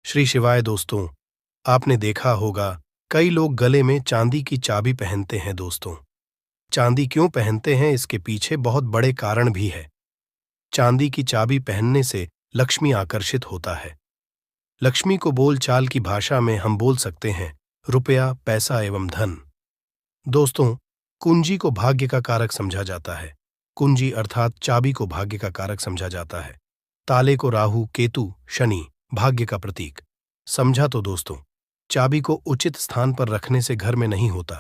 श्री शिवाय दोस्तों। आपने देखा होगा कई लोग गले में चांदी की चाबी पहनते हैं दोस्तों। चांदी क्यों पहनते हैं इसके पीछे बहुत बड़े कारण भी है। चांदी की चाबी पहनने से लक्ष्मी आकर्षित होता है। लक्ष्मी को बोलचाल की भाषा में हम बोल सकते हैं रुपया, पैसा एवं धन। दोस्तों, कुंजी को भाग्य का कारक समझा जाता है। कुंजी अर्थात चाबी को भाग्य का कारक समझा जाता है। ताले को राहु, केतु, शनि भाग्य का प्रतीक समझा। तो दोस्तों, चाबी को उचित स्थान पर रखने से घर में नहीं होता,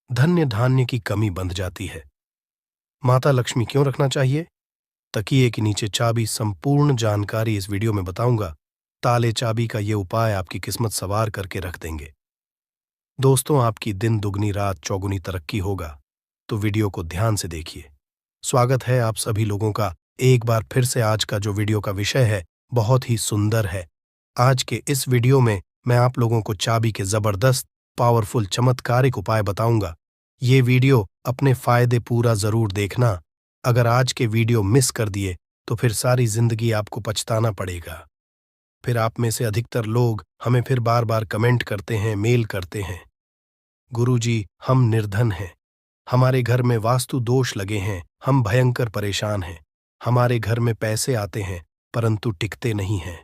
धन्य धान्य की कमी बंध जाती है। माता लक्ष्मी क्यों रखना चाहिए? तकिए के नीचे चाबी संपूर्ण जानकारी इस वीडियो में बताऊंगा। ताले चाबी का ये उपाय आपकी किस्मत सवार करके रख देंगे। दोस्तों, आपकी दिन दुगनी रात चौगुनी तरक्की होगा, तो वीडियो को ध्यान से देखिए। स्वागत है आप सभी लोगों का एक बार फिर से। आज का जो वीडियो का विषय है बहुत ही सुंदर है। आज के इस वीडियो में मैं आप लोगों को चाबी के जबरदस्त पावरफुल चमत्कारिक उपाय बताऊंगा। ये वीडियो अपने फायदे पूरा जरूर देखना। अगर आज के वीडियो मिस कर दिए तो फिर सारी जिंदगी आपको पछताना पड़ेगा। फिर आप में से अधिकतर लोग हमें फिर बार बार कमेंट करते हैं, मेल करते हैं, गुरुजी हम निर्धन हैं, हमारे घर में वास्तु दोष लगे हैं, हम भयंकर परेशान हैं, हमारे घर में पैसे आते हैं परंतु टिकते नहीं हैं।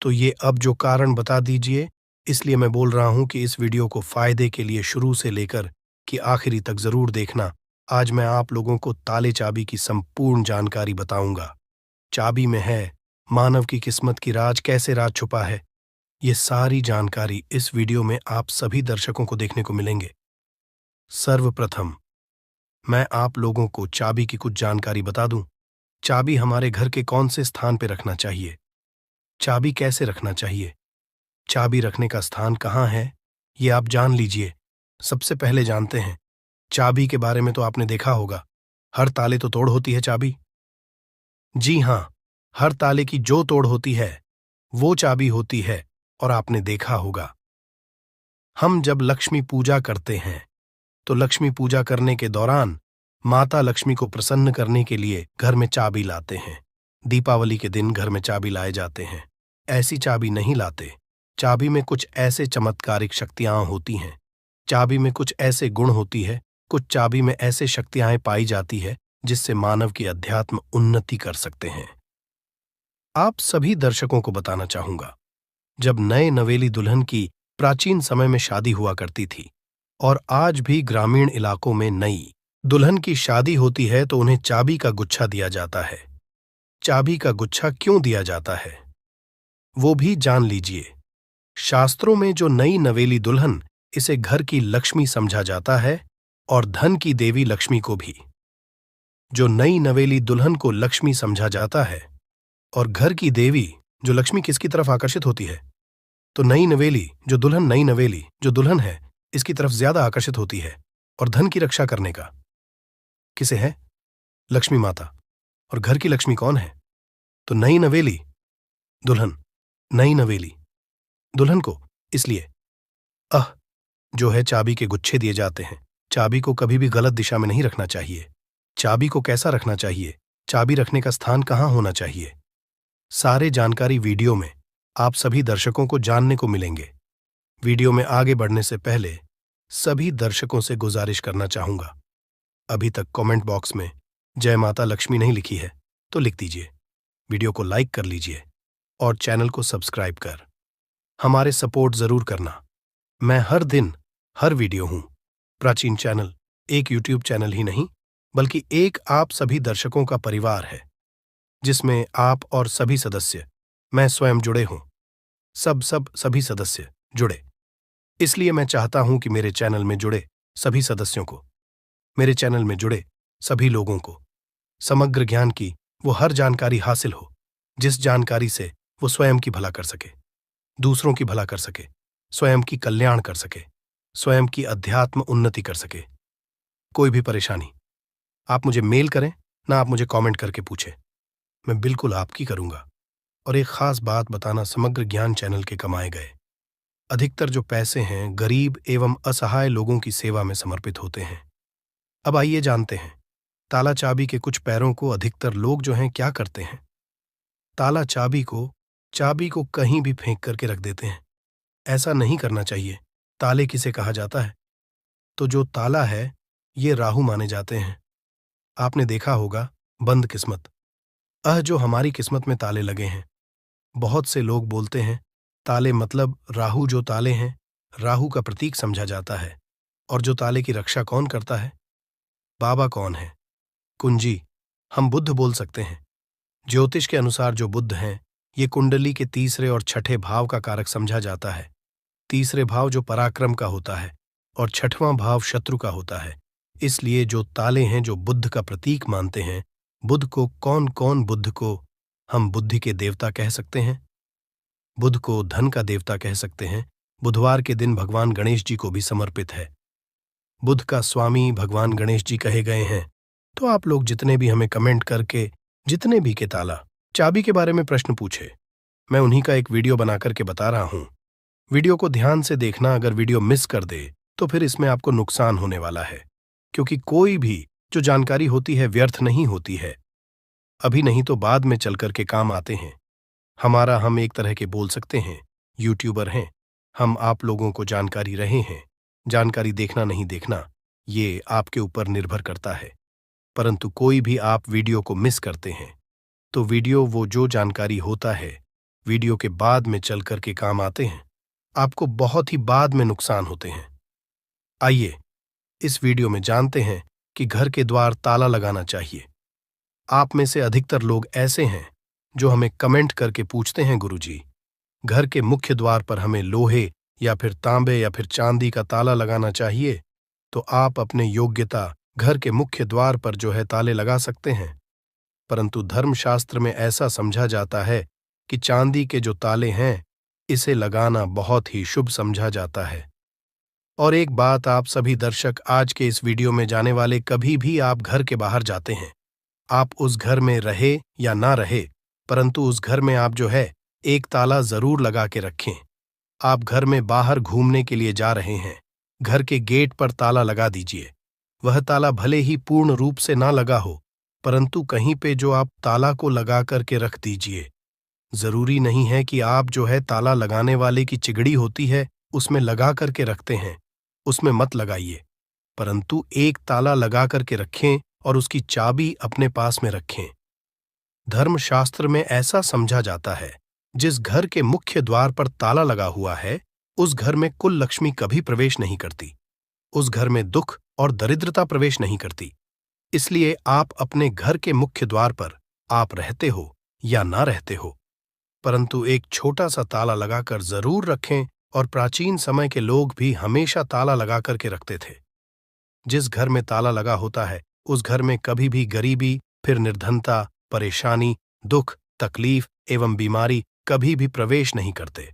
तो ये अब जो कारण बता दीजिए, इसलिए मैं बोल रहा हूं कि इस वीडियो को फायदे के लिए शुरू से लेकर कि आखिरी तक जरूर देखना। आज मैं आप लोगों को ताले चाबी की संपूर्ण जानकारी बताऊंगा। चाबी में है मानव की किस्मत की राज, कैसे राज छुपा है, ये सारी जानकारी इस वीडियो में आप सभी दर्शकों को देखने को मिलेंगे। सर्वप्रथम मैं आप लोगों को चाबी की कुछ जानकारी बता दूं। चाबी हमारे घर के कौन से स्थान पर रखना चाहिए, चाबी कैसे रखना चाहिए, चाबी रखने का स्थान कहाँ है, ये आप जान लीजिए। सबसे पहले जानते हैं चाबी के बारे में। तो आपने देखा होगा हर ताले तो तोड़ होती है चाबी। जी हां, हर ताले की जो तोड़ होती है वो चाबी होती है। और आपने देखा होगा हम जब लक्ष्मी पूजा करते हैं तो लक्ष्मी पूजा करने के दौरान माता लक्ष्मी को प्रसन्न करने के लिए घर में चाबी लाते हैं। दीपावली के दिन घर में चाबी लाए जाते हैं। ऐसी चाबी नहीं लाते। चाबी में कुछ ऐसे चमत्कारिक शक्तियां होती हैं, चाबी में कुछ ऐसे गुण होती है, कुछ चाबी में ऐसे शक्तियां पाई जाती है जिससे मानव की अध्यात्म उन्नति कर सकते हैं। आप सभी दर्शकों को बताना चाहूंगा, जब नए नवेली दुल्हन की प्राचीन समय में शादी हुआ करती थी और आज भी ग्रामीण इलाकों में नई दुल्हन की शादी होती है तो उन्हें चाबी का गुच्छा दिया जाता है। चाबी का गुच्छा क्यों दिया जाता है वो भी जान लीजिए। शास्त्रों में जो नई नवेली दुल्हन, इसे घर की लक्ष्मी समझा जाता है और धन की देवी लक्ष्मी को भी। जो नई नवेली दुल्हन को लक्ष्मी समझा जाता है और घर की देवी जो लक्ष्मी किसकी तरफ आकर्षित होती है, तो नई नवेली जो दुल्हन है इसकी तरफ ज्यादा आकर्षित होती है। और धन की रक्षा करने का किसे है? लक्ष्मी माता। और घर की लक्ष्मी कौन है? तो नई नवेली दुल्हन। नई नवेली दुल्हन को इसलिए जो है चाबी के गुच्छे दिए जाते हैं। चाबी को कभी भी गलत दिशा में नहीं रखना चाहिए। चाबी को कैसा रखना चाहिए, चाबी रखने का स्थान कहाँ होना चाहिए, सारे जानकारी वीडियो में आप सभी दर्शकों को जानने को मिलेंगे। वीडियो में आगे बढ़ने से पहले सभी दर्शकों से गुजारिश करना चाहूंगा, अभी तक कमेंट बॉक्स में जय माता लक्ष्मी नहीं लिखी है तो लिख दीजिए, वीडियो को लाइक कर लीजिए और चैनल को सब्सक्राइब कर हमारे सपोर्ट जरूर करना। मैं हर दिन हर वीडियो हूं। प्राचीन चैनल एक यूट्यूब चैनल ही नहीं बल्कि एक आप सभी दर्शकों का परिवार है, जिसमें आप और सभी सदस्य, मैं स्वयं जुड़े हूं। सभी सदस्य जुड़े। इसलिए मैं चाहता हूं कि मेरे चैनल में जुड़े सभी सदस्यों को, मेरे चैनल में जुड़े सभी लोगों को समग्र ज्ञान की वो हर जानकारी हासिल हो, जिस जानकारी से वो स्वयं की भला कर सके, दूसरों की भला कर सके, स्वयं की कल्याण कर सके, स्वयं की अध्यात्म उन्नति कर सके। कोई भी परेशानी आप मुझे मेल करें ना, आप मुझे कमेंट करके पूछें, मैं बिल्कुल आपकी करूंगा। और एक खास बात बताना, समग्र ज्ञान चैनल के कमाए गए अधिकतर जो पैसे हैं गरीब एवं असहाय लोगों की सेवा में समर्पित होते हैं। अब आइए जानते हैं ताला चाबी के कुछ पैरों को अधिकतर लोग जो हैं क्या करते हैं। ताला चाबी को चाबी को कहीं भी फेंक करके रख देते हैं। ऐसा नहीं करना चाहिए। ताले किसे कहा जाता है? तो जो ताला है, ये राहु माने जाते हैं। आपने देखा होगा बंद किस्मत। जो हमारी किस्मत में ताले लगे हैं। बहुत से लोग बोलते हैं ताले मतलब राहु। जो ताले हैं, राहु का प्रतीक समझा जाता है। और जो ताले की रक्षा कौन करता है? बाबा कौन है? कुंजी। हम बुद्ध बोल सकते हैं। ज्योतिष के अनुसार जो बुद्ध हैं, ये कुंडली के तीसरे और छठे भाव का कारक समझा जाता है। तीसरे भाव जो पराक्रम का होता है और छठवां भाव शत्रु का होता है। इसलिए जो ताले हैं जो बुद्ध का प्रतीक मानते हैं, बुद्ध को बुद्ध को हम बुद्धि के देवता कह सकते हैं। बुद्ध को धन का देवता कह सकते हैं। बुधवार के दिन भगवान गणेश जी को भी समर्पित है। बुद्ध का स्वामी भगवान गणेश जी कहे गए हैं। तो आप लोग जितने भी हमें कमेंट करके जितने भी के ताला चाबी के बारे में प्रश्न पूछे, मैं उन्हीं का एक वीडियो बना करके बता रहा हूं। वीडियो को ध्यान से देखना। अगर वीडियो मिस कर दे तो फिर इसमें आपको नुकसान होने वाला है, क्योंकि कोई भी जो जानकारी होती है व्यर्थ नहीं होती है। अभी नहीं तो बाद में चल करके काम आते हैं। हम एक तरह के बोल सकते हैं यूट्यूबर हैं। हम आप लोगों को जानकारी रहे हैं। जानकारी देखना नहीं देखना ये आपके ऊपर निर्भर करता है। परंतु कोई भी आप वीडियो को मिस करते हैं तो वीडियो वो जो जानकारी होता है वीडियो के बाद में चल करके काम आते हैं, आपको बहुत ही बाद में नुकसान होते हैं। आइए इस वीडियो में जानते हैं कि घर के द्वार ताला लगाना चाहिए। आप में से अधिकतर लोग ऐसे हैं जो हमें कमेंट करके पूछते हैं, गुरुजी घर के मुख्य द्वार पर हमें लोहे या फिर तांबे या फिर चांदी का ताला लगाना चाहिए। तो आप अपने योग्यता घर के मुख्य द्वार पर जो है ताले लगा सकते हैं। परंतु धर्मशास्त्र में ऐसा समझा जाता है कि चांदी के जो ताले हैं इसे लगाना बहुत ही शुभ समझा जाता है। और एक बात आप सभी दर्शक आज के इस वीडियो में जाने वाले, कभी भी आप घर के बाहर जाते हैं, आप उस घर में रहे या ना रहे, परंतु उस घर में आप जो है एक ताला जरूर लगा के रखें। आप घर में बाहर घूमने के लिए जा रहे हैं, घर के गेट पर ताला लगा दीजिए। वह ताला भले ही पूर्ण रूप से ना लगा हो, परंतु कहीं पे जो आप ताला को लगा करके रख दीजिए। जरूरी नहीं है कि आप जो है ताला लगाने वाले की चिगड़ी होती है उसमें लगा करके रखते हैं, उसमें मत लगाइए। परंतु एक ताला लगा करके रखें और उसकी चाबी अपने पास में रखें। धर्मशास्त्र में ऐसा समझा जाता है, जिस घर के मुख्य द्वार पर ताला लगा हुआ है उस घर में कुल लक्ष्मी कभी प्रवेश नहीं करती। उस घर में दुख और दरिद्रता प्रवेश नहीं करती। इसलिए आप अपने घर के मुख्य द्वार पर आप रहते हो या ना रहते हो, परंतु एक छोटा सा ताला लगाकर जरूर रखें। और प्राचीन समय के लोग भी हमेशा ताला लगा करके रखते थे। जिस घर में ताला लगा होता है उस घर में कभी भी गरीबी, फिर निर्धनता, परेशानी, दुख, तकलीफ एवं बीमारी कभी भी प्रवेश नहीं करते।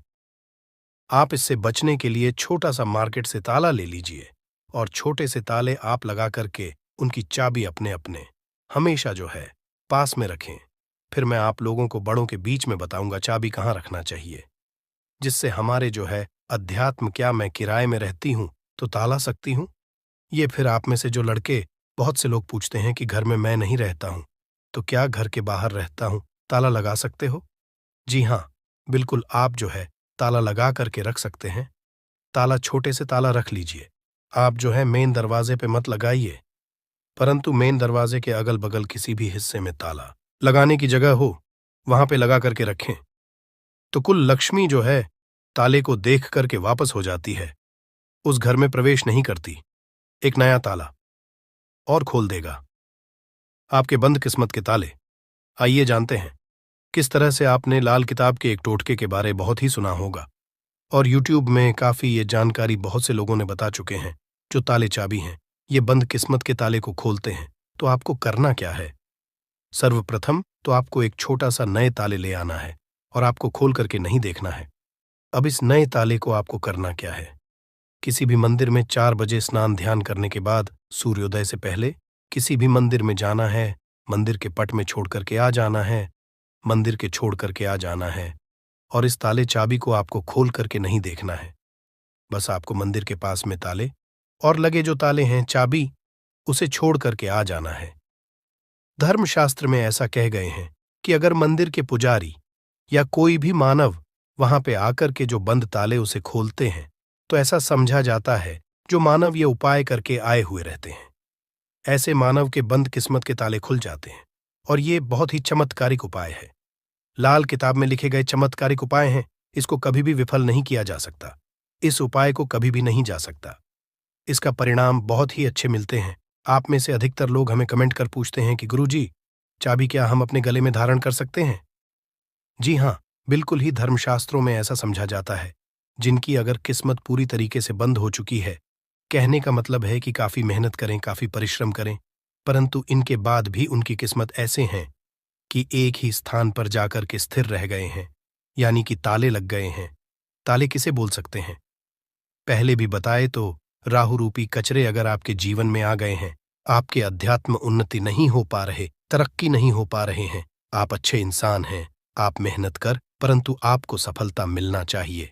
आप इससे बचने के लिए छोटा सा मार्केट से ताला ले लीजिए और छोटे से ताले आप लगा करके उनकी चाबी अपने अपने हमेशा जो है पास में रखें। फिर मैं आप लोगों को बड़ों के बीच में बताऊंगा चाबी कहाँ रखना चाहिए, जिससे हमारे जो है अध्यात्म। क्या मैं किराए में रहती हूं तो ताला सकती हूं? ये फिर आप में से जो लड़के, बहुत से लोग पूछते हैं कि घर में मैं नहीं रहता हूं तो क्या घर के बाहर रहता हूं ताला लगा सकते हो? जी हां, बिल्कुल आप जो है ताला लगा करके रख सकते हैं। ताला छोटे से ताला रख लीजिए। आप जो है मेन दरवाजे पे मत लगाइए, परंतु मेन दरवाजे के अगल बगल किसी भी हिस्से में ताला लगाने की जगह हो वहां पे लगा करके रखें। तो कुल लक्ष्मी जो है ताले को देख करके वापस हो जाती है, उस घर में प्रवेश नहीं करती। एक नया ताला और खोल देगा आपके बंद किस्मत के ताले। आइए जानते हैं किस तरह से। आपने लाल किताब के एक टोटके के बारे बहुत ही सुना होगा और यूट्यूब में काफी ये जानकारी बहुत से लोगों ने बता चुके हैं। जो ताले चाबी हैं ये बंद किस्मत के ताले को खोलते हैं। तो आपको करना क्या है? सर्वप्रथम तो आपको एक छोटा सा नए ताले ले आना है और आपको खोल करके नहीं देखना है। अब इस नए ताले को आपको करना क्या है? किसी भी मंदिर में 4 बजे स्नान ध्यान करने के बाद सूर्योदय से पहले किसी भी मंदिर में जाना है। मंदिर के पट में छोड़ करके आ जाना है, मंदिर के छोड़ करके आ जाना है और इस ताले चाबी को आपको खोल करके नहीं देखना है। बस आपको मंदिर के पास में ताले और लगे जो ताले हैं चाबी, उसे छोड़ करके आ जाना है। धर्मशास्त्र में ऐसा कह गए हैं कि अगर मंदिर के पुजारी या कोई भी मानव वहां पे आकर के जो बंद ताले उसे खोलते हैं, तो ऐसा समझा जाता है जो मानव ये उपाय करके आए हुए रहते हैं, ऐसे मानव के बंद किस्मत के ताले खुल जाते हैं। और ये बहुत ही चमत्कारिक उपाय है। लाल किताब में लिखे गए चमत्कारिक उपाय हैं, इसको कभी भी विफल नहीं किया जा सकता। इस उपाय को कभी भी नहीं जा सकता। इसका परिणाम बहुत ही अच्छे मिलते हैं। आप में से अधिकतर लोग हमें कमेंट कर पूछते हैं कि गुरुजी, चाबी क्या हम अपने गले में धारण कर सकते हैं? जी हाँ, बिल्कुल ही धर्मशास्त्रों में ऐसा समझा जाता है। जिनकी अगर किस्मत पूरी तरीके से बंद हो चुकी है, कहने का मतलब है कि काफी मेहनत करें, काफी परिश्रम करें, परंतु इनके बाद भी उनकी किस्मत ऐसे हैं कि एक ही स्थान पर जाकर के स्थिर रह गए हैं, यानी कि ताले लग गए हैं। ताले किसे बोल सकते हैं? पहले भी बताए तो राहु रूपी कचरे अगर आपके जीवन में आ गए हैं, आपके अध्यात्म उन्नति नहीं हो पा रहे, तरक्की नहीं हो पा रहे हैं, आप अच्छे इंसान हैं, आप मेहनत कर, परंतु आपको सफलता मिलना चाहिए,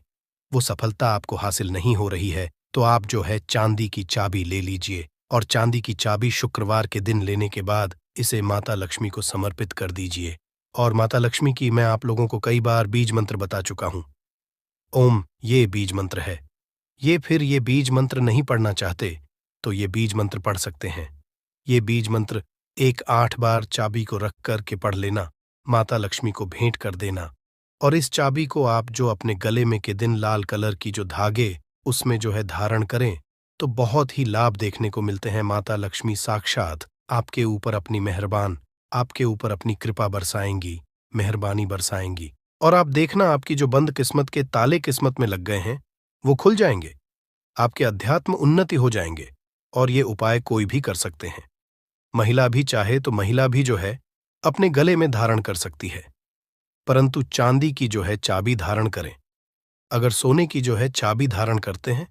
वो सफलता आपको हासिल नहीं हो रही है, तो आप जो है चांदी की चाबी ले लीजिए और चांदी की चाबी शुक्रवार के दिन लेने के बाद इसे माता लक्ष्मी को समर्पित कर दीजिए। और माता लक्ष्मी की मैं आप लोगों को कई बार बीज मंत्र बता चुका हूं। ओम ये बीज मंत्र है। ये बीज मंत्र नहीं पढ़ना चाहते तो ये बीज मंत्र पढ़ सकते हैं। ये बीज मंत्र 8 बार चाबी को रख कर के पढ़ लेना, माता लक्ष्मी को भेंट कर देना। और इस चाबी को आप जो अपने गले में के दिन लाल कलर की जो धागे उसमें जो है धारण करें, तो बहुत ही लाभ देखने को मिलते हैं। माता लक्ष्मी साक्षात आपके ऊपर अपनी आपके ऊपर अपनी कृपा बरसाएंगी, मेहरबानी बरसाएंगी। और आप देखना आपकी जो बंद किस्मत के ताले किस्मत में लग गए हैं, वो खुल जाएंगे, आपके अध्यात्म उन्नति हो जाएंगे। और ये उपाय कोई भी कर सकते हैं। महिला भी चाहे तो महिला भी जो है अपने गले में धारण कर सकती है, परंतु चांदी की जो है चाबी धारण करें। अगर सोने की जो है चाबी धारण करते हैं,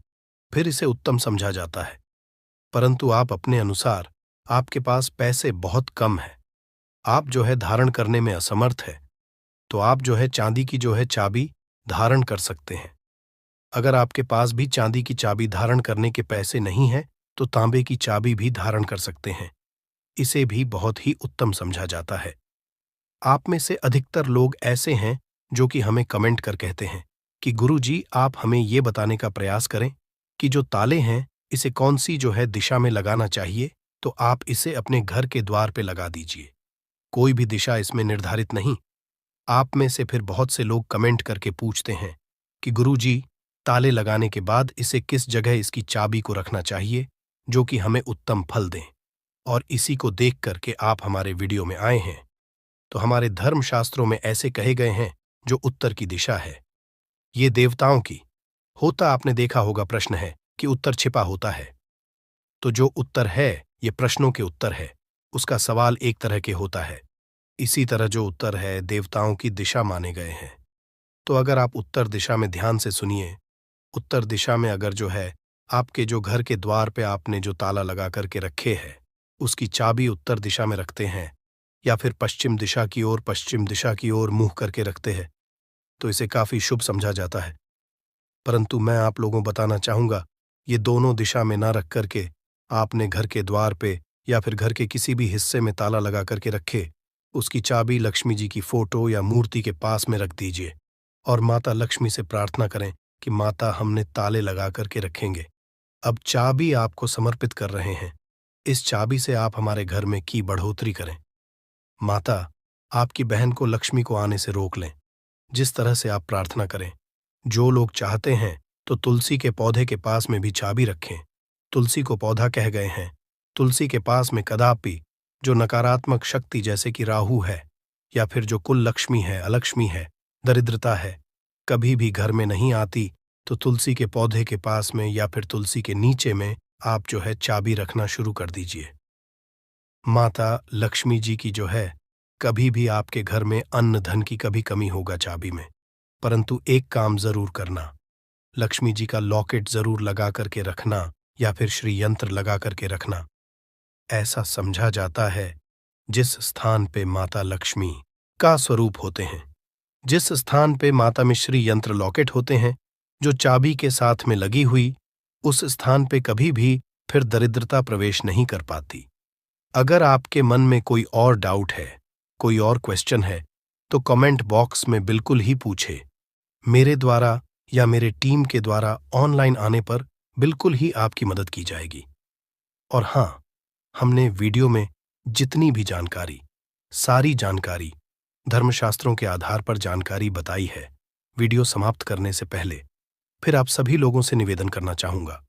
फिर इसे उत्तम समझा जाता है। परंतु आप अपने अनुसार, आपके पास पैसे बहुत कम है, आप जो है धारण करने में असमर्थ है, तो आप जो है चांदी की जो है चाबी धारण कर सकते हैं। अगर आपके पास भी चांदी की चाबी धारण करने के पैसे नहीं है, तो तांबे की चाबी भी धारण कर सकते हैं। इसे भी बहुत ही उत्तम समझा जाता है। आप में से अधिकतर लोग ऐसे हैं जो कि हमें कमेंट कर कहते हैं कि गुरुजी आप हमें ये बताने का प्रयास करें कि जो ताले हैं इसे कौन सी जो है दिशा में लगाना चाहिए, तो आप इसे अपने घर के द्वार पे लगा दीजिए। कोई भी दिशा इसमें निर्धारित नहीं। आप में से फिर बहुत से लोग कमेंट करके पूछते हैं कि गुरुजी ताले लगाने के बाद इसे किस जगह इसकी चाबी को रखना चाहिए जो कि हमें उत्तम फल दें। और इसी को देख करके आप हमारे वीडियो में आए हैं। तो हमारे धर्मशास्त्रों में ऐसे कहे गए हैं जो उत्तर की दिशा है, ये देवताओं की होता आपने देखा होगा प्रश्न है कि उत्तर छिपा होता है। तो जो उत्तर है ये प्रश्नों के उत्तर है, उसका सवाल एक तरह के होता है। इसी तरह जो उत्तर है देवताओं की दिशा माने गए हैं। तो अगर आप उत्तर दिशा में ध्यान से सुनिए, उत्तर दिशा में अगर जो है आपके जो घर के द्वार पे आपने जो ताला लगा करके रखे है, उसकी चाबी उत्तर दिशा में रखते हैं या फिर पश्चिम दिशा की ओर मुंह करके रखते हैं, तो इसे काफी शुभ समझा जाता है। परंतु मैं आप लोगों बताना चाहूंगा, ये दोनों दिशा में ना रख करके आपने घर के द्वार पे या फिर घर के किसी भी हिस्से में ताला लगा करके रखे, उसकी चाबी लक्ष्मी जी की फोटो या मूर्ति के पास में रख दीजिए और माता लक्ष्मी से प्रार्थना करें कि माता हमने ताले लगा करके रखेंगे, अब चाबी आपको समर्पित कर रहे हैं, इस चाबी से आप हमारे घर में की बढ़ोतरी करें। माता आपकी बहन को लक्ष्मी को आने से रोक लें। जिस तरह से आप प्रार्थना करें, जो लोग चाहते हैं तो तुलसी के पौधे के पास में भी चाबी रखें। तुलसी को पौधा कह गए हैं। तुलसी के पास में कदापि जो नकारात्मक शक्ति जैसे कि राहु है या फिर जो कुल लक्ष्मी है, अलक्ष्मी है, दरिद्रता है, कभी भी घर में नहीं आती, तो तुलसी के पौधे के पास में या फिर तुलसी के नीचे में आप जो है चाबी रखना शुरू कर दीजिए। माता लक्ष्मी जी की जो है कभी भी आपके घर में अन्न धन की कभी कमी होगा चाबी में, परंतु एक काम जरूर करना, लक्ष्मी जी का लॉकेट जरूर लगा करके रखना या फिर श्री यंत्र लगा करके रखना। ऐसा समझा जाता है जिस स्थान पे माता लक्ष्मी का स्वरूप होते हैं, जिस स्थान पे माता में श्री यंत्र लॉकेट होते हैं जो चाबी के साथ में लगी हुई, उस स्थान पे कभी भी फिर दरिद्रता प्रवेश नहीं कर पाती। अगर आपके मन में कोई और डाउट है, कोई और क्वेश्चन है, तो कमेंट बॉक्स में बिल्कुल ही पूछे। मेरे द्वारा या मेरे टीम के द्वारा ऑनलाइन आने पर बिल्कुल ही आपकी मदद की जाएगी। और हाँ, हमने वीडियो में जितनी भी जानकारी, सारी जानकारी धर्मशास्त्रों के आधार पर जानकारी बताई है। वीडियो समाप्त करने से पहले फिर आप सभी लोगों से निवेदन करना चाहूंगा,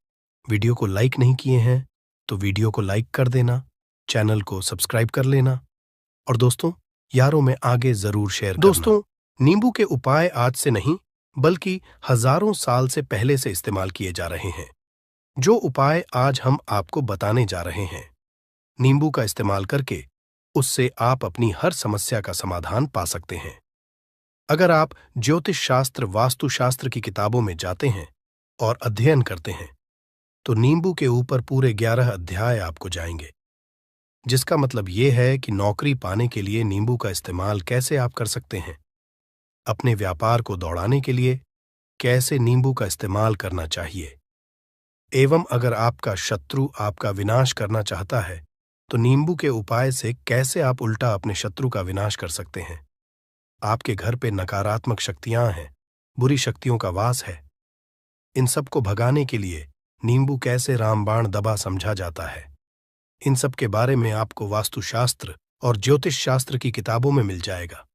वीडियो को लाइक नहीं किए हैं तो वीडियो को लाइक कर देना, चैनल को सब्सक्राइब कर लेना और दोस्तों यारों में आगे जरूर शेयर करना। दोस्तों, नींबू के उपाय आज से नहीं बल्कि हजारों साल से पहले से इस्तेमाल किए जा रहे हैं। जो उपाय आज हम आपको बताने जा रहे हैं, नींबू का इस्तेमाल करके उससे आप अपनी हर समस्या का समाधान पा सकते हैं। अगर आप ज्योतिष शास्त्र, वास्तुशास्त्र की किताबों में जाते हैं और अध्ययन करते हैं तो नींबू के ऊपर पूरे 11 अध्याय आपको जाएंगे, जिसका मतलब यह है कि नौकरी पाने के लिए नींबू का इस्तेमाल कैसे आप कर सकते हैं, अपने व्यापार को दौड़ाने के लिए कैसे नींबू का इस्तेमाल करना चाहिए, एवं अगर आपका शत्रु आपका विनाश करना चाहता है तो नींबू के उपाय से कैसे आप उल्टा अपने शत्रु का विनाश कर सकते हैं। आपके घर पे नकारात्मक शक्तियां हैं, बुरी शक्तियों का वास है, इन सब को भगाने के लिए नींबू कैसे रामबाण दबा समझा जाता है, इन सब के बारे में आपको वास्तुशास्त्र और ज्योतिष शास्त्र की किताबों में मिल जाएगा।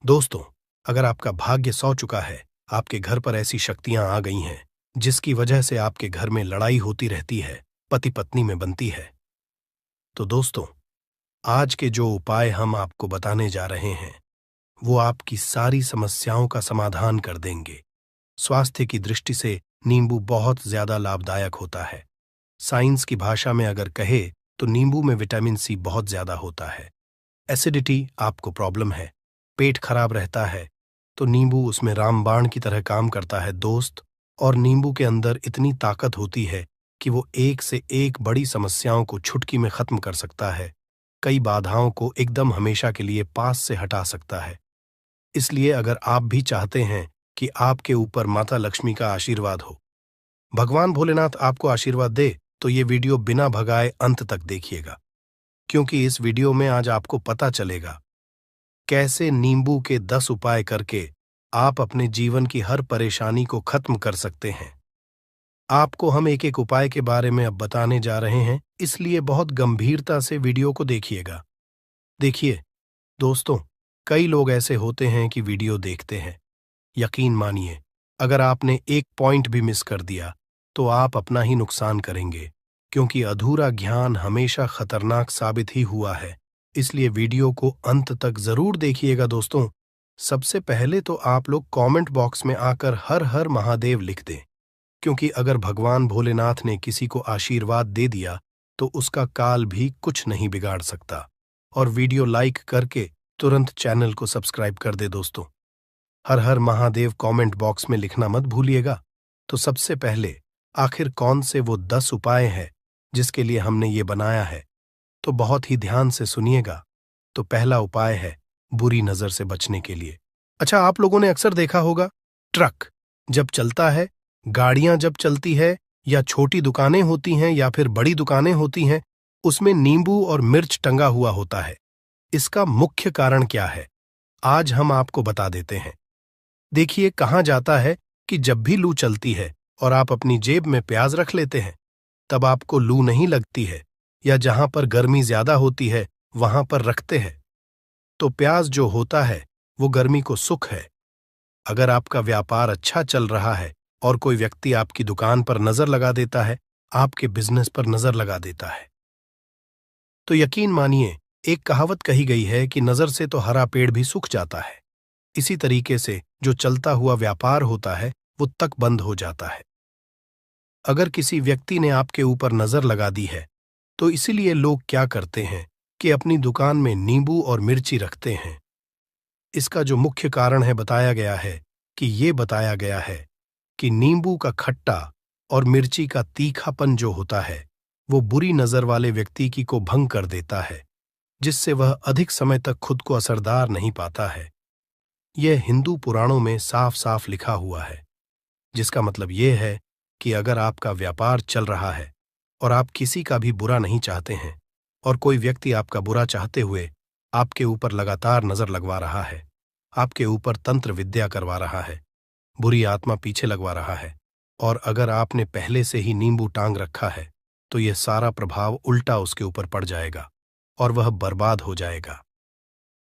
दोस्तों, अगर आपका भाग्य सौ चुका है, आपके घर पर ऐसी शक्तियां आ गई हैं जिसकी वजह से आपके घर में लड़ाई होती रहती है, पति पत्नी में बनती है, तो दोस्तों आज के जो उपाय हम आपको बताने जा रहे हैं वो आपकी सारी समस्याओं का समाधान कर देंगे। स्वास्थ्य की दृष्टि से नींबू बहुत ज्यादा लाभदायक होता है। साइंस की भाषा में अगर कहे तो नींबू में विटामिन सी बहुत ज्यादा होता है। एसिडिटी आपको प्रॉब्लम है, पेट खराब रहता है, तो नींबू उसमें रामबाण की तरह काम करता है दोस्त। और नींबू के अंदर इतनी ताकत होती है कि वो एक से एक बड़ी समस्याओं को चुटकी में खत्म कर सकता है, कई बाधाओं को एकदम हमेशा के लिए पास से हटा सकता है। इसलिए अगर आप भी चाहते हैं कि आपके ऊपर माता लक्ष्मी का आशीर्वाद हो, भगवान भोलेनाथ आपको आशीर्वाद दे, तो ये वीडियो बिना भगाए अंत तक देखिएगा, क्योंकि इस वीडियो में आज आपको पता चलेगा कैसे नींबू के 10 उपाय करके आप अपने जीवन की हर परेशानी को खत्म कर सकते हैं। आपको हम एक एक उपाय के बारे में अब बताने जा रहे हैं, इसलिए बहुत गंभीरता से वीडियो को देखिएगा। देखिए दोस्तों, कई लोग ऐसे होते हैं कि वीडियो देखते हैं, यकीन मानिए अगर आपने एक पॉइंट भी मिस कर दिया तो आप अपना ही नुकसान करेंगे, क्योंकि अधूरा ज्ञान हमेशा खतरनाक साबित ही हुआ है। इसलिए वीडियो को अंत तक जरूर देखिएगा। दोस्तों, सबसे पहले तो आप लोग कमेंट बॉक्स में आकर हर हर महादेव लिख दें, क्योंकि अगर भगवान भोलेनाथ ने किसी को आशीर्वाद दे दिया तो उसका काल भी कुछ नहीं बिगाड़ सकता। और वीडियो लाइक करके तुरंत चैनल को सब्सक्राइब कर दे। दोस्तों, हर हर महादेव कमेंट बॉक्स में लिखना मत भूलिएगा। तो सबसे पहले आखिर कौन से वो 10 उपाय हैं जिसके लिए हमने ये बनाया है, तो बहुत ही ध्यान से सुनिएगा। तो पहला उपाय है बुरी नजर से बचने के लिए। अच्छा, आप लोगों ने अक्सर देखा होगा, ट्रक जब चलता है, गाड़ियां जब चलती है, या छोटी दुकानें होती हैं या फिर बड़ी दुकानें होती हैं, उसमें नींबू और मिर्च टंगा हुआ होता है। इसका मुख्य कारण क्या है, आज हम आपको बता देते हैं। देखिए, कहा जाता है कि जब भी लू चलती है और आप अपनी जेब में प्याज रख लेते हैं तब आपको लू नहीं लगती है, या जहां पर गर्मी ज्यादा होती है वहां पर रखते हैं तो प्याज जो होता है वो गर्मी को सुख है। अगर आपका व्यापार अच्छा चल रहा है और कोई व्यक्ति आपकी दुकान पर नजर लगा देता है, आपके बिजनेस पर नजर लगा देता है, तो यकीन मानिए एक कहावत कही गई है कि नजर से तो हरा पेड़ भी सूख जाता है। इसी तरीके से जो चलता हुआ व्यापार होता है वो तक बंद हो जाता है। अगर किसी व्यक्ति ने आपके ऊपर नजर लगा दी है तो इसीलिए लोग क्या करते हैं कि अपनी दुकान में नींबू और मिर्ची रखते हैं। इसका जो मुख्य कारण है बताया गया है कि नींबू का खट्टा और मिर्ची का तीखापन जो होता है वो बुरी नजर वाले व्यक्ति की को भंग कर देता है, जिससे वह अधिक समय तक खुद को असरदार नहीं पाता है। यह हिंदू पुराणों में साफ साफ लिखा हुआ है, जिसका मतलब यह है कि अगर आपका व्यापार चल रहा है और आप किसी का भी बुरा नहीं चाहते हैं और कोई व्यक्ति आपका बुरा चाहते हुए आपके ऊपर लगातार नजर लगवा रहा है, आपके ऊपर तंत्र विद्या करवा रहा है, बुरी आत्मा पीछे लगवा रहा है। और अगर आपने पहले से ही नींबू टांग रखा है तो यह सारा प्रभाव उल्टा उसके ऊपर पड़ जाएगा और वह बर्बाद हो जाएगा।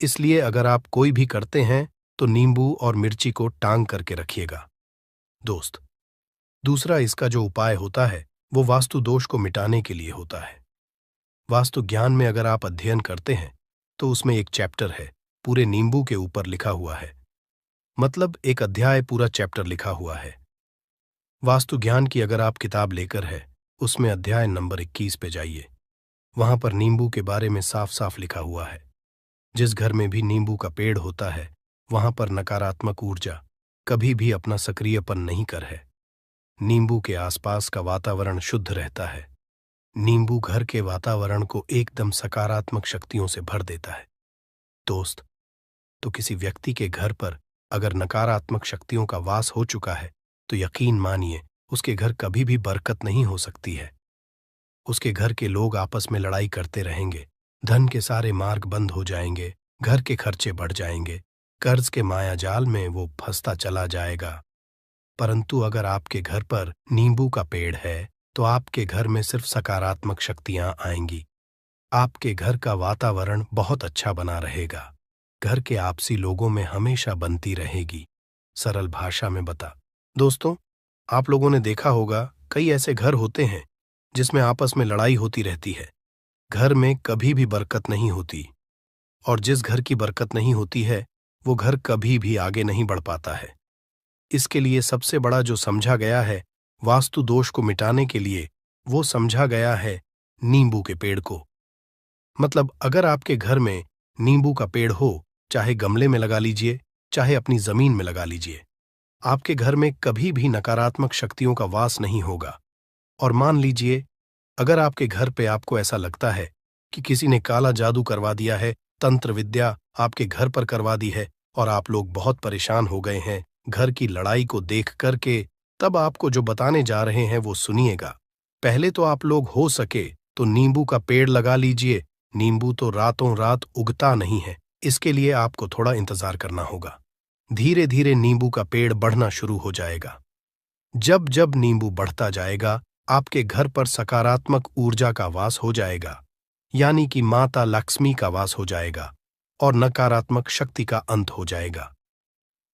इसलिए अगर आप कोई भी करते हैं तो नींबू और मिर्ची को टांग करके रखिएगा। दोस्त, दूसरा इसका जो उपाय होता है वो वास्तु दोष को मिटाने के लिए होता है। वास्तु ज्ञान में अगर आप अध्ययन करते हैं तो उसमें एक चैप्टर है, पूरे नींबू के ऊपर लिखा हुआ है। मतलब एक अध्याय पूरा चैप्टर लिखा हुआ है। वास्तु ज्ञान की अगर आप किताब लेकर है, उसमें अध्याय नंबर 21 पे जाइए। वहां पर नींबू के बारे में साफ साफ लिखा हुआ है। जिस घर में भी नींबू का पेड़ होता है वहां पर नकारात्मक ऊर्जा कभी भी अपना सक्रियपन नहीं कर है। नींबू के आसपास का वातावरण शुद्ध रहता है। नींबू घर के वातावरण को एकदम सकारात्मक शक्तियों से भर देता है। दोस्त, तो किसी व्यक्ति के घर पर अगर नकारात्मक शक्तियों का वास हो चुका है तो यकीन मानिए उसके घर कभी भी बरकत नहीं हो सकती है। उसके घर के लोग आपस में लड़ाई करते रहेंगे, धन के सारे मार्ग बंद हो जाएंगे, घर के खर्चे बढ़ जाएंगे, कर्ज के मायाजाल में वो फंसता चला जाएगा। परंतु अगर आपके घर पर नींबू का पेड़ है तो आपके घर में सिर्फ सकारात्मक शक्तियां आएंगी। आपके घर का वातावरण बहुत अच्छा बना रहेगा। घर के आपसी लोगों में हमेशा बनती रहेगी। सरल भाषा में बता। दोस्तों, आप लोगों ने देखा होगा कई ऐसे घर होते हैं जिसमें आपस में लड़ाई होती रहती है। घर में कभी भी बरकत नहीं होती, और जिस घर की बरकत नहीं होती है वो घर कभी भी आगे नहीं बढ़ पाता है। इसके लिए सबसे बड़ा जो समझा गया है वास्तु दोष को मिटाने के लिए, वो समझा गया है नींबू के पेड़ को। मतलब अगर आपके घर में नींबू का पेड़ हो, चाहे गमले में लगा लीजिए, चाहे अपनी जमीन में लगा लीजिए, आपके घर में कभी भी नकारात्मक शक्तियों का वास नहीं होगा। और मान लीजिए अगर आपके घर पे आपको ऐसा लगता है कि किसी ने काला जादू करवा दिया है, तंत्र विद्या आपके घर पर करवा दी है और आप लोग बहुत परेशान हो गए हैं घर की लड़ाई को देख करके, तब आपको जो बताने जा रहे हैं वो सुनिएगा। पहले तो आप लोग हो सके तो नींबू का पेड़ लगा लीजिए। नींबू तो रातों रात उगता नहीं है, इसके लिए आपको थोड़ा इंतजार करना होगा। धीरे धीरे नींबू का पेड़ बढ़ना शुरू हो जाएगा। जब जब नींबू बढ़ता जाएगा आपके घर पर सकारात्मक ऊर्जा का वास हो जाएगा, यानी कि माता लक्ष्मी का वास हो जाएगा और नकारात्मक शक्ति का अंत हो जाएगा।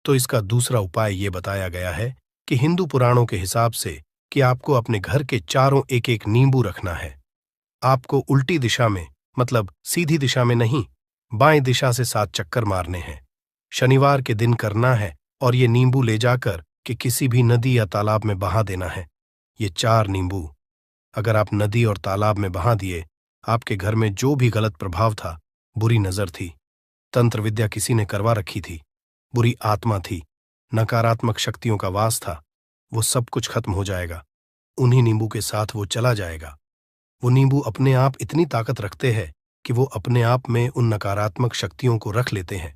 तो इसका दूसरा उपाय ये बताया गया है कि हिंदू पुराणों के हिसाब से कि आपको अपने घर के चारों एक एक नींबू रखना है। आपको उल्टी दिशा में, मतलब सीधी दिशा में नहीं, बाएं दिशा से 7 चक्कर मारने हैं। शनिवार के दिन करना है और ये नींबू ले जाकर कि किसी भी नदी या तालाब में बहा देना है। ये 4 नींबू अगर आप नदी और तालाब में बहा दिए, आपके घर में जो भी गलत प्रभाव था, बुरी नजर थी, तंत्र विद्या किसी ने करवा रखी थी, बुरी आत्मा थी, नकारात्मक शक्तियों का वास था, वो सब कुछ खत्म हो जाएगा। उन्हीं नींबू के साथ वो चला जाएगा। वो नींबू अपने आप इतनी ताकत रखते हैं कि वो अपने आप में उन नकारात्मक शक्तियों को रख लेते हैं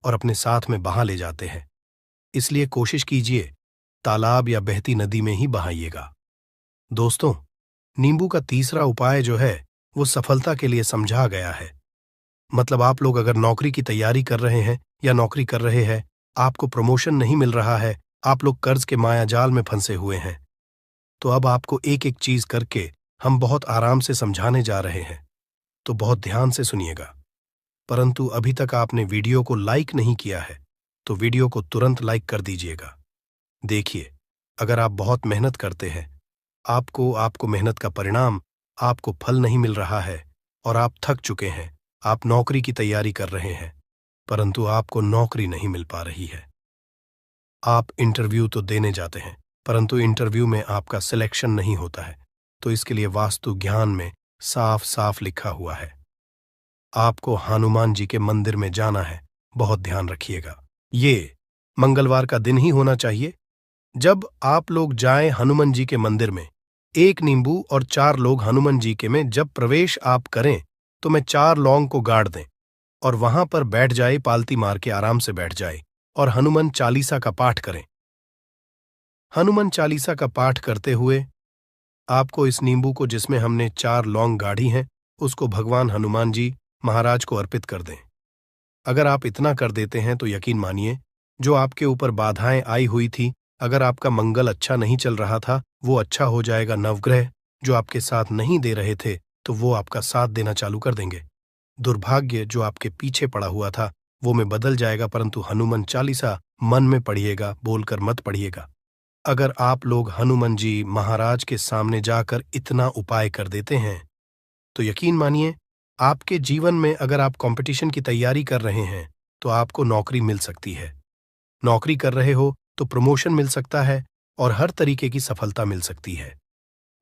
और अपने साथ में बहा ले जाते हैं। इसलिए कोशिश कीजिए तालाब या बहती नदी में ही बहाइएगा। दोस्तों, नींबू का तीसरा उपाय जो है वो सफलता के लिए समझा गया है। मतलब आप लोग अगर नौकरी की तैयारी कर रहे हैं या नौकरी कर रहे हैं, आपको प्रमोशन नहीं मिल रहा है, आप लोग कर्ज के मायाजाल में फंसे हुए हैं, तो अब आपको एक एक चीज करके हम बहुत आराम से समझाने जा रहे हैं, तो बहुत ध्यान से सुनिएगा। परंतु अभी तक आपने वीडियो को लाइक नहीं किया है तो वीडियो को तुरंत लाइक कर दीजिएगा। देखिए, अगर आप बहुत मेहनत करते हैं, आपको मेहनत का परिणाम, आपको फल नहीं मिल रहा है और आप थक चुके हैं, आप नौकरी की तैयारी कर रहे हैं परंतु आपको नौकरी नहीं मिल पा रही है। आप इंटरव्यू तो देने जाते हैं परंतु इंटरव्यू में आपका सिलेक्शन नहीं होता है, तो इसके लिए वास्तु ज्ञान में साफ साफ लिखा हुआ है आपको हनुमान जी के मंदिर में जाना है। बहुत ध्यान रखिएगा, ये मंगलवार का दिन ही होना चाहिए। जब आप लोग जाएं हनुमान जी के मंदिर में, 1 नींबू और 4 लोग हनुमान जी के में जब प्रवेश आप करें तो मैं 4 लौंग को गाड़ दें और वहां पर बैठ जाए, पालती मार के आराम से बैठ जाए और हनुमान चालीसा का पाठ करें। हनुमान चालीसा का पाठ करते हुए आपको इस नींबू को जिसमें हमने 4 लौंग गाढ़ी हैं उसको भगवान हनुमान जी, महाराज को अर्पित कर दें। अगर आप इतना कर देते हैं तो यकीन मानिए, जो आपके ऊपर बाधाएं आई हुई थी, अगर आपका मंगल अच्छा नहीं चल रहा था, वो अच्छा हो जाएगा। नवग्रह जो आपके साथ नहीं दे रहे थे, तो वो आपका साथ देना चालू कर देंगे। दुर्भाग्य जो आपके पीछे पड़ा हुआ था, वो में बदल जाएगा। परंतु हनुमान चालीसा मन में पढ़िएगा, बोलकर मत पढ़िएगा। अगर आप लोग हनुमान जी महाराज के सामने जाकर इतना उपाय कर देते हैं, तो यकीन मानिए, आपके जीवन में अगर आप कंपटीशन की तैयारी कर रहे हैं, तो आपको नौकरी मिल सकती है। नौकरी कर रहे हो तो प्रमोशन मिल सकता है और हर तरीके की सफलता मिल सकती है,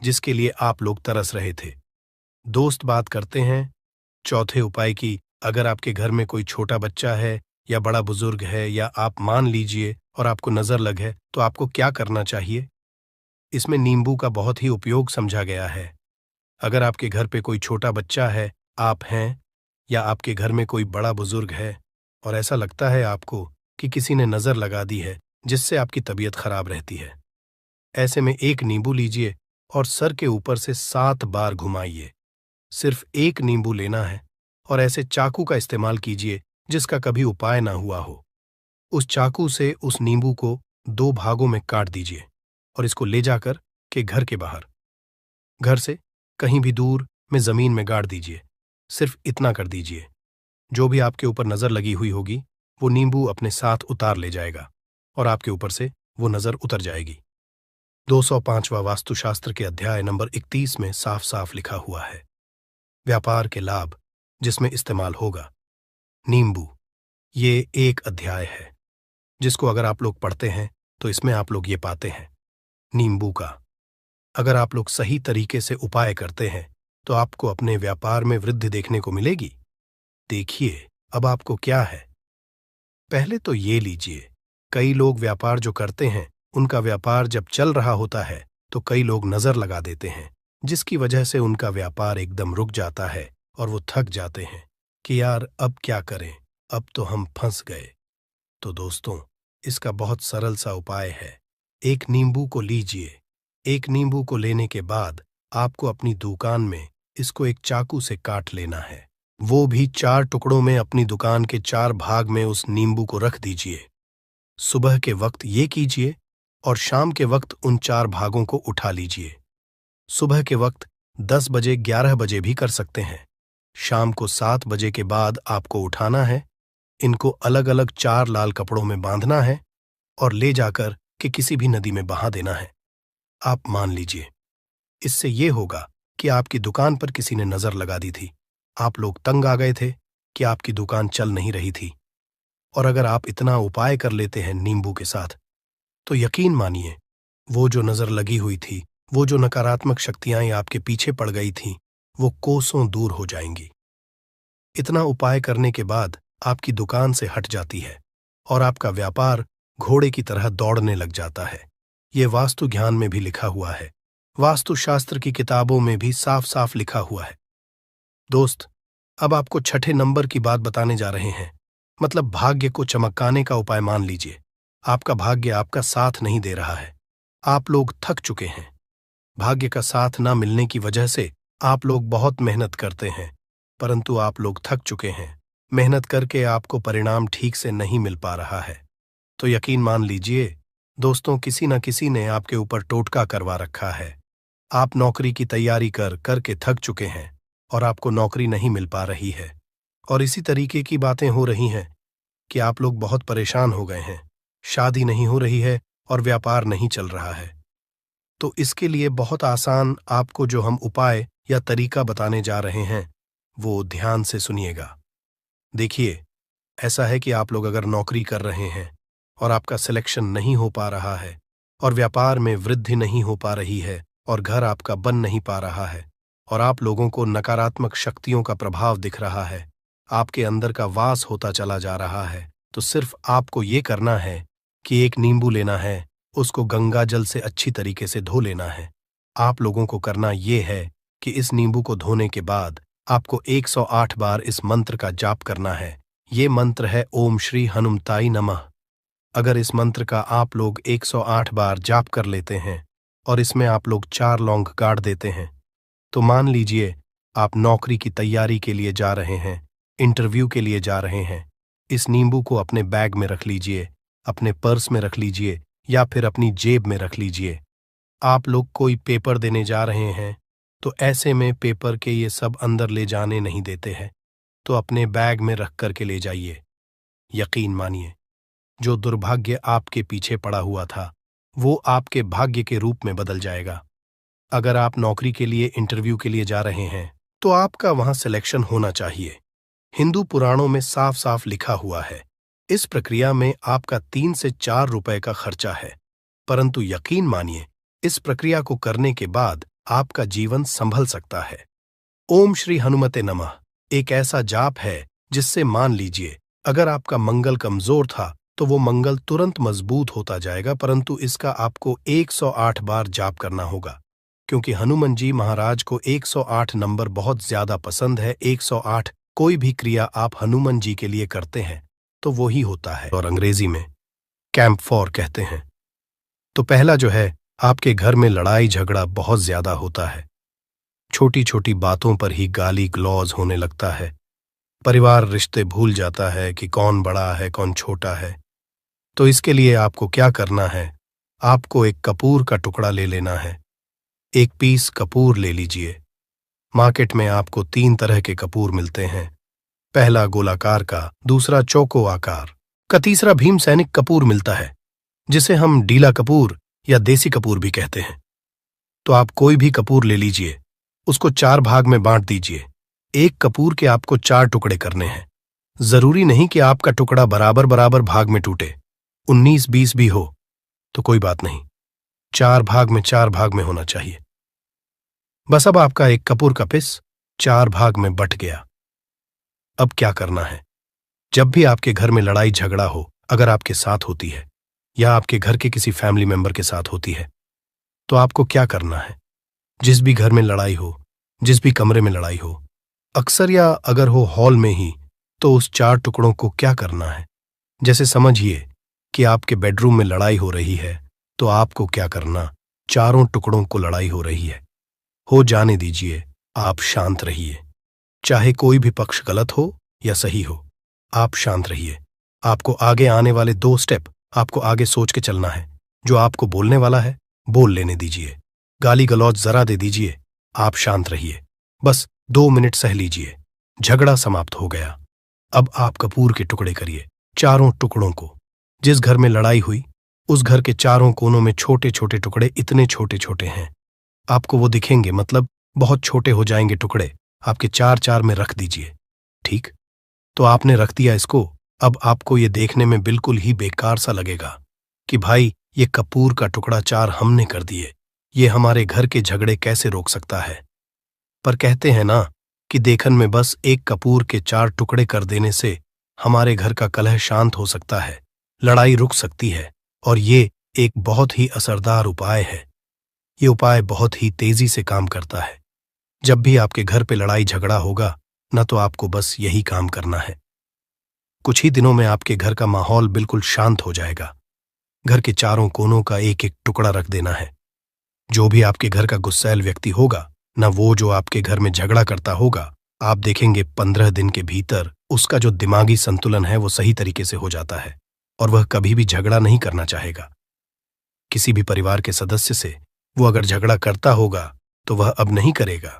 जिसके लिए आप लोग तरस रहे थे। दोस्त बात करते हैं चौथे उपाय की। अगर आपके घर में कोई छोटा बच्चा है या बड़ा बुजुर्ग है, या आप मान लीजिए और आपको नजर लग है, तो आपको क्या करना चाहिए? इसमें नींबू का बहुत ही उपयोग समझा गया है। अगर आपके घर पे कोई छोटा बच्चा है, आप हैं, या आपके घर में कोई बड़ा बुजुर्ग है और ऐसा लगता है आपको कि किसी ने नजर लगा दी है, जिससे आपकी तबीयत खराब रहती है, ऐसे में एक नींबू लीजिए और सर के ऊपर से 7 बार घुमाइए। सिर्फ एक नींबू लेना है और ऐसे चाकू का इस्तेमाल कीजिए जिसका कभी उपाय ना हुआ हो। उस चाकू से उस नींबू को 2 भागों में काट दीजिए और इसको ले जाकर के घर के बाहर, घर से कहीं भी दूर में जमीन में गाड़ दीजिए। सिर्फ इतना कर दीजिए, जो भी आपके ऊपर नजर लगी हुई होगी, वो नींबू अपने साथ उतार ले जाएगा और आपके ऊपर से वो नजर उतर जाएगी। 205वां वास्तुशास्त्र के अध्याय नंबर 31 में साफ साफ लिखा हुआ है, व्यापार के लाभ जिसमें इस्तेमाल होगा नींबू। ये एक अध्याय है जिसको अगर आप लोग पढ़ते हैं तो इसमें आप लोग ये पाते हैं नींबू का। अगर आप लोग सही तरीके से उपाय करते हैं तो आपको अपने व्यापार में वृद्धि देखने को मिलेगी। देखिए अब आपको क्या है। पहले तो ये लीजिए, कई लोग व्यापार जो करते हैं, उनका व्यापार जब चल रहा होता है तो कई लोग नजर लगा देते हैं, जिसकी वजह से उनका व्यापार एकदम रुक जाता है और वो थक जाते हैं कि यार अब क्या करें, अब तो हम फंस गए। तो दोस्तों, इसका बहुत सरल सा उपाय है। एक नींबू को लीजिए। एक नींबू को लेने के बाद आपको अपनी दुकान में इसको एक चाकू से काट लेना है। वो भी 4 टुकड़ों में अपनी दुकान के 4 भाग में उस नींबू को रख दीजिए। सुबह के वक्त ये कीजिए और शाम के वक्त उन 4 भागों को उठा लीजिए। सुबह के वक्त 10 बजे 11 बजे भी कर सकते हैं। शाम को 7 बजे के बाद आपको उठाना है। इनको अलग अलग 4 लाल कपड़ों में बांधना है और ले जाकर के किसी भी नदी में बहा देना है। आप मान लीजिए, इससे ये होगा कि आपकी दुकान पर किसी ने नजर लगा दी थी। आप लोग तंग आ गए थे कि आपकी दुकान चल नहीं रही थी, और अगर आप इतना उपाय कर लेते हैं नींबू के साथ, तो यकीन मानिए, वो जो नजर लगी हुई थी, वो जो नकारात्मक शक्तियां आपके पीछे पड़ गई थीं, वो कोसों दूर हो जाएंगी। इतना उपाय करने के बाद आपकी दुकान से हट जाती है और आपका व्यापार घोड़े की तरह दौड़ने लग जाता है। ये वास्तु ज्ञान में भी लिखा हुआ है, वास्तुशास्त्र की किताबों में भी साफ साफ लिखा हुआ है। दोस्त, अब आपको छठे नंबर की बात बताने जा रहे हैं, मतलब भाग्य को चमकाने का उपाय। मान लीजिए आपका भाग्य आपका साथ नहीं दे रहा है, आप लोग थक चुके हैं। भाग्य का साथ ना मिलने की वजह से आप लोग बहुत मेहनत करते हैं, परंतु आप लोग थक चुके हैं। मेहनत करके आपको परिणाम ठीक से नहीं मिल पा रहा है। तो यकीन मान लीजिए दोस्तों, किसी न किसी ने आपके ऊपर टोटका करवा रखा है। आप नौकरी की तैयारी करके थक चुके हैं और आपको नौकरी नहीं मिल पा रही है, और इसी तरीके की बातें हो रही हैं कि आप लोग बहुत परेशान हो गए हैं। शादी नहीं हो रही है और व्यापार नहीं चल रहा है। तो इसके लिए बहुत आसान आपको जो हम उपाय या तरीका बताने जा रहे हैं, वो ध्यान से सुनिएगा। देखिए, ऐसा है कि आप लोग अगर नौकरी कर रहे हैं और आपका सिलेक्शन नहीं हो पा रहा है, और व्यापार में वृद्धि नहीं हो पा रही है, और घर आपका बन नहीं पा रहा है, और आप लोगों को नकारात्मक शक्तियों का प्रभाव दिख रहा है, आपके अंदर का वास होता चला जा रहा है, तो सिर्फ आपको ये करना है कि एक नींबू लेना है, उसको गंगा जल से अच्छी तरीके से धो लेना है। आप लोगों को करना ये है कि इस नींबू को धोने के बाद आपको 108 बार इस मंत्र का जाप करना है। ये मंत्र है ओम श्री हनुमताई नमः। अगर इस मंत्र का आप लोग 108 बार जाप कर लेते हैं और इसमें आप लोग 4 लौंग गाड़ देते हैं, तो मान लीजिए आप नौकरी की तैयारी के लिए जा रहे हैं इंटरव्यू के लिए जा रहे हैं, इस नींबू को अपने बैग में रख लीजिए, अपने पर्स में रख लीजिए या फिर अपनी जेब में रख लीजिए। आप लोग कोई पेपर देने जा रहे हैं, तो ऐसे में पेपर के ये सब अंदर ले जाने नहीं देते हैं, तो अपने बैग में रख करके ले जाइए। यकीन मानिए, जो दुर्भाग्य आपके पीछे पड़ा हुआ था, वो आपके भाग्य के रूप में बदल जाएगा। अगर आप नौकरी के लिए इंटरव्यू के लिए जा रहे हैं, तो आपका वहां सिलेक्शन होना चाहिए। हिंदू पुराणों में साफ साफ लिखा हुआ है, इस प्रक्रिया में आपका 3 से 4 रुपए का खर्चा है, परंतु यकीन मानिए, इस प्रक्रिया को करने के बाद आपका जीवन संभल सकता है। ओम श्री हनुमते नमः एक ऐसा जाप है जिससे मान लीजिए अगर आपका मंगल कमजोर था तो वो मंगल तुरंत मजबूत होता जाएगा, परंतु इसका आपको 108 बार जाप करना होगा, क्योंकि हनुमान जी महाराज को 108 नंबर बहुत ज्यादा पसंद है। 108 कोई भी क्रिया आप हनुमान जी के लिए करते हैं तो वो ही होता है, और अंग्रेजी में कैंप फॉर कहते हैं। तो पहला जो है, आपके घर में लड़ाई झगड़ा बहुत ज्यादा होता है, छोटी छोटी बातों पर ही गाली गलौज होने लगता है, परिवार रिश्ते भूल जाता है कि कौन बड़ा है कौन छोटा है। तो इसके लिए आपको क्या करना है, आपको एक कपूर का टुकड़ा ले लेना है। 1 पीस कपूर ले लीजिए। मार्केट में आपको 3 तरह के कपूर मिलते हैं, पहला गोलाकार का, दूसरा चौको आकार का, तीसरा भीम सैनिक कपूर मिलता है, जिसे हम डीला कपूर या देसी कपूर भी कहते हैं। तो आप कोई भी कपूर ले लीजिए, उसको 4 भाग में बांट दीजिए। एक कपूर के आपको 4 टुकड़े करने हैं। जरूरी नहीं कि आपका टुकड़ा बराबर बराबर भाग में टूटे, 19-20 भी हो तो कोई बात नहीं, 4 भाग में होना चाहिए। बस अब आपका एक कपूर का पिस 4 भाग में बट गया। अब क्या करना है, जब भी आपके घर में लड़ाई झगड़ा हो, अगर आपके साथ होती है या आपके घर के किसी फैमिली मेंबर के साथ होती है, तो आपको क्या करना है, जिस भी घर में लड़ाई हो, जिस भी कमरे में लड़ाई हो, अक्सर या अगर हो हॉल में ही, तो उस 4 टुकड़ों को क्या करना है। जैसे समझिए कि आपके बेडरूम में लड़ाई हो रही है, तो आपको क्या करना, चारों टुकड़ों को लड़ाई हो रही है, हो जाने दीजिए, आप शांत रहिए। चाहे कोई भी पक्ष गलत हो या सही हो, आप शांत रहिए। आपको आगे आने वाले 2 स्टेप आपको आगे सोच के चलना है। जो आपको बोलने वाला है बोल लेने दीजिए, गाली गलौज जरा दे दीजिए, आप शांत रहिए, बस 2 मिनट सह लीजिए, झगड़ा समाप्त हो गया। अब आप कपूर के टुकड़े करिए, चारों टुकड़ों को। जिस घर में लड़ाई हुई उस घर के चारों कोनों में छोटे छोटे टुकड़े, इतने छोटे छोटे हैं आपको वो दिखेंगे, मतलब बहुत छोटे हो जाएंगे टुकड़े, आपके 4-4 में रख दीजिए। ठीक, तो आपने रख दिया इसको। अब आपको ये देखने में बिल्कुल ही बेकार सा लगेगा कि भाई ये कपूर का टुकड़ा 4 हमने कर दिए, ये हमारे घर के झगड़े कैसे रोक सकता है। पर कहते हैं ना कि देखन में बस एक कपूर के 4 टुकड़े कर देने से हमारे घर का कलह शांत हो सकता है, लड़ाई रुक सकती है, और ये एक बहुत ही असरदार उपाय है। ये उपाय बहुत ही तेजी से काम करता है। जब भी आपके घर पे लड़ाई झगड़ा होगा ना, तो आपको बस यही काम करना है। कुछ ही दिनों में आपके घर का माहौल बिल्कुल शांत हो जाएगा। घर के चारों कोनों का एक एक टुकड़ा रख देना है। जो भी आपके घर का गुस्सैल व्यक्ति होगा ना, वो जो आपके घर में झगड़ा करता होगा, आप देखेंगे 15 दिन के भीतर उसका जो दिमागी संतुलन है वो सही तरीके से हो जाता है, और वह कभी भी झगड़ा नहीं करना चाहेगा। किसी भी परिवार के सदस्य से वो अगर झगड़ा करता होगा तो वह अब नहीं करेगा।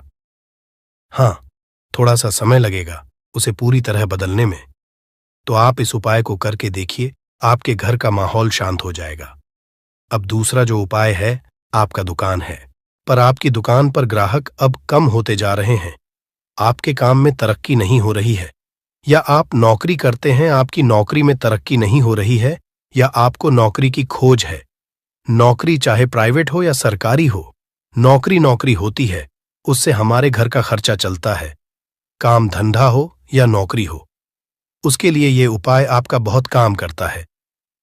हाँ, थोड़ा सा समय लगेगा उसे पूरी तरह बदलने में। तो आप इस उपाय को करके देखिए, आपके घर का माहौल शांत हो जाएगा। अब दूसरा जो उपाय है, आपका दुकान है, पर आपकी दुकान पर ग्राहक अब कम होते जा रहे हैं, आपके काम में तरक्की नहीं हो रही है, या आप नौकरी करते हैं, आपकी नौकरी में तरक्की नहीं हो रही है, या आपको नौकरी की खोज है। नौकरी चाहे प्राइवेट हो या सरकारी हो, नौकरी नौकरी होती है, उससे हमारे घर का खर्चा चलता है। काम धंधा हो या नौकरी हो, उसके लिए ये उपाय आपका बहुत काम करता है।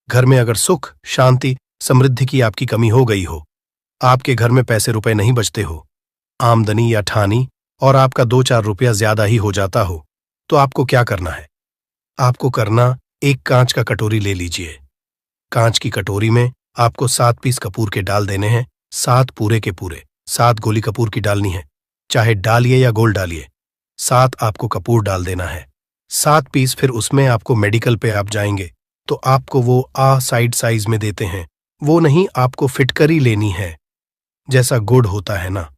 घर में अगर सुख शांति समृद्धि की आपकी कमी हो गई हो, आपके घर में पैसे रुपए नहीं बचते हो, आमदनी या ठानी और आपका 2-4 रुपया ज्यादा ही हो जाता हो, तो आपको क्या करना है, आपको करना, एक कांच का कटोरी ले लीजिए। कांच की कटोरी में आपको 7 पीस कपूर के डाल देने हैं, 7 पूरे के पूरे। 7 गोली कपूर की डालनी है, चाहे डालिए या गोल डालिए, 7 आपको कपूर डाल देना है। 7 पीस, फिर उसमें आपको मेडिकल पे आप जाएंगे तो आपको वो साइड साइज में देते हैं। वो नहीं, आपको फिटकरी लेनी है। जैसा गुड़ होता है ना,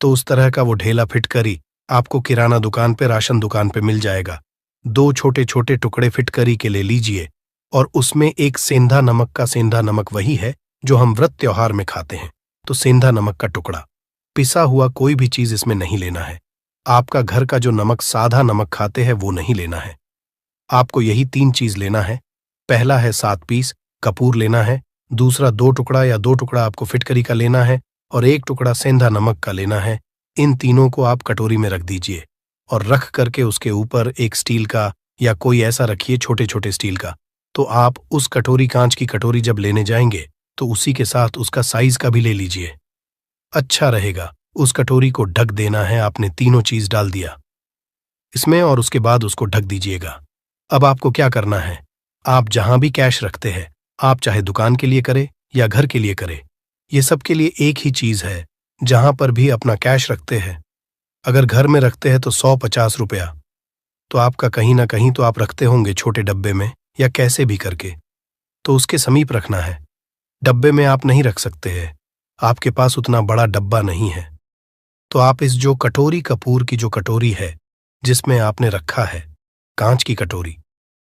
तो उस तरह का वो ढेला फिटकरी आपको किराना दुकान पे, राशन दुकान पे मिल जाएगा। 2 छोटे छोटे टुकड़े फिटकरी के ले लीजिए और उसमें एक सेंधा नमक का, सेंधा नमक वही है जो हम व्रत त्योहार में खाते हैं, तो सेंधा नमक का टुकड़ा। पिसा हुआ कोई भी चीज इसमें नहीं लेना है। आपका घर का जो नमक, सादा नमक खाते हैं, वो नहीं लेना है। आपको यही 3 चीज लेना है। पहला है 7 पीस कपूर लेना है, दूसरा 2 टुकड़ा या 2 टुकड़ा आपको फिटकरी का लेना है और 1 टुकड़ा सेंधा नमक का लेना है। इन तीनों को आप कटोरी में रख दीजिए और रख करके उसके ऊपर एक स्टील का या कोई ऐसा रखिए, छोटे छोटे स्टील का। तो आप उस कटोरी, कांच की कटोरी जब लेने जाएंगे तो उसी के साथ उसका साइज का भी ले लीजिए, अच्छा रहेगा। उस कटोरी को ढक देना है। आपने तीनों चीज डाल दिया इसमें और उसके बाद उसको ढक दीजिएगा। अब आपको क्या करना है, आप जहां भी कैश रखते हैं, आप चाहे दुकान के लिए करें या घर के लिए करें, ये सब के लिए एक ही चीज है। जहां पर भी अपना कैश रखते हैं, अगर घर में रखते हैं तो 150 रुपया, तो आपका कहीं ना कहीं तो आप रखते होंगे छोटे डब्बे में या कैसे भी करके, तो उसके समीप रखना है। डब्बे में आप नहीं रख सकते हैं, आपके पास उतना बड़ा डब्बा नहीं है। तो आप इस जो कटोरी, कपूर की जो कटोरी है जिसमें आपने रखा है, कांच की कटोरी,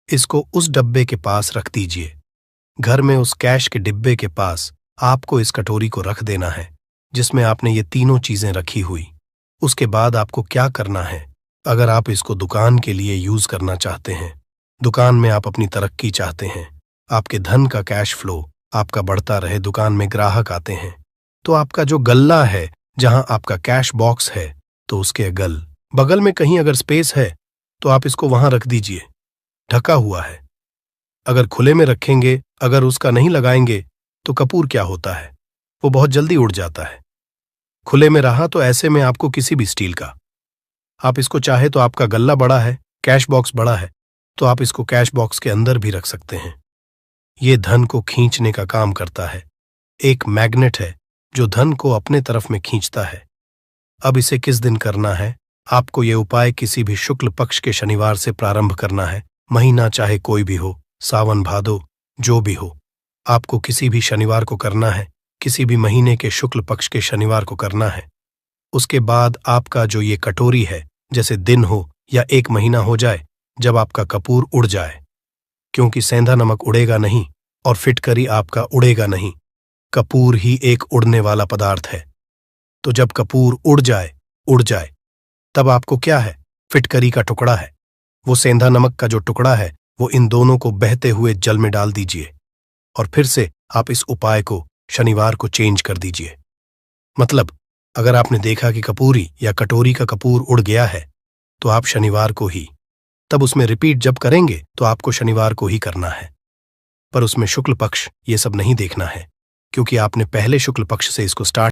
इसको उस डब्बे के पास रख दीजिए। घर में उस कैश के डिब्बे के पास आपको इस कटोरी को रख देना है जिसमें आपने ये तीनों चीजें रखी हुई। उसके बाद आपको क्या करना है, अगर आप इसको दुकान के लिए यूज करना चाहते हैं, दुकान में आप अपनी तरक्की चाहते हैं, आपके धन का कैश फ्लो आपका बढ़ता रहे, दुकान में ग्राहक आते हैं, तो आपका जो गल्ला है, जहां आपका कैश बॉक्स है, तो उसके बगल में कहीं अगर स्पेस है तो आप इसको वहां रख दीजिए। ढका हुआ है। अगर खुले में रखेंगे, अगर उसका नहीं लगाएंगे, तो कपूर क्या होता है, वो बहुत जल्दी उड़ जाता है। खुले में रहा तो ऐसे में आपको किसी भी स्टील का, आप इसको चाहे तो, आपका गल्ला बड़ा है, कैश बॉक्स बड़ा है, तो आप इसको कैश बॉक्स के अंदर भी रख सकते हैं। ये धन को खींचने का काम करता है, एक मैग्नेट है जो धन को अपने तरफ में खींचता है। अब इसे किस दिन करना है, आपको ये उपाय किसी भी शुक्ल पक्ष के शनिवार से प्रारंभ करना है। महीना चाहे कोई भी हो, सावन भादो जो भी हो, आपको किसी भी शनिवार को करना है, किसी भी महीने के शुक्ल पक्ष के शनिवार को करना है। उसके बाद आपका जो ये कटोरी है, जैसे दिन हो या 1 महीना हो जाए, जब आपका कपूर उड़ जाए, क्योंकि सेंधा नमक उड़ेगा नहीं और फिटकरी आपका उड़ेगा नहीं, कपूर ही एक उड़ने वाला पदार्थ है। तो जब कपूर उड़ जाए, तब आपको क्या है, फिटकरी का टुकड़ा है, वो सेंधा नमक का जो टुकड़ा है, वो इन दोनों को बहते हुए जल में डाल दीजिए और फिर से आप इस उपाय को शनिवार को चेंज कर दीजिए। मतलब अगर आपने देखा कि कपूरी या कटोरी का कपूर उड़ गया है, तो आप शनिवार को ही, तब उसमें रिपीट जब करेंगे तो आपको शनिवार को ही करना है। पर उसमें शुक्ल पक्ष ये सब नहीं देखना है, क्योंकि आपने पहले शुक्ल पक्ष से इसको स्टार्ट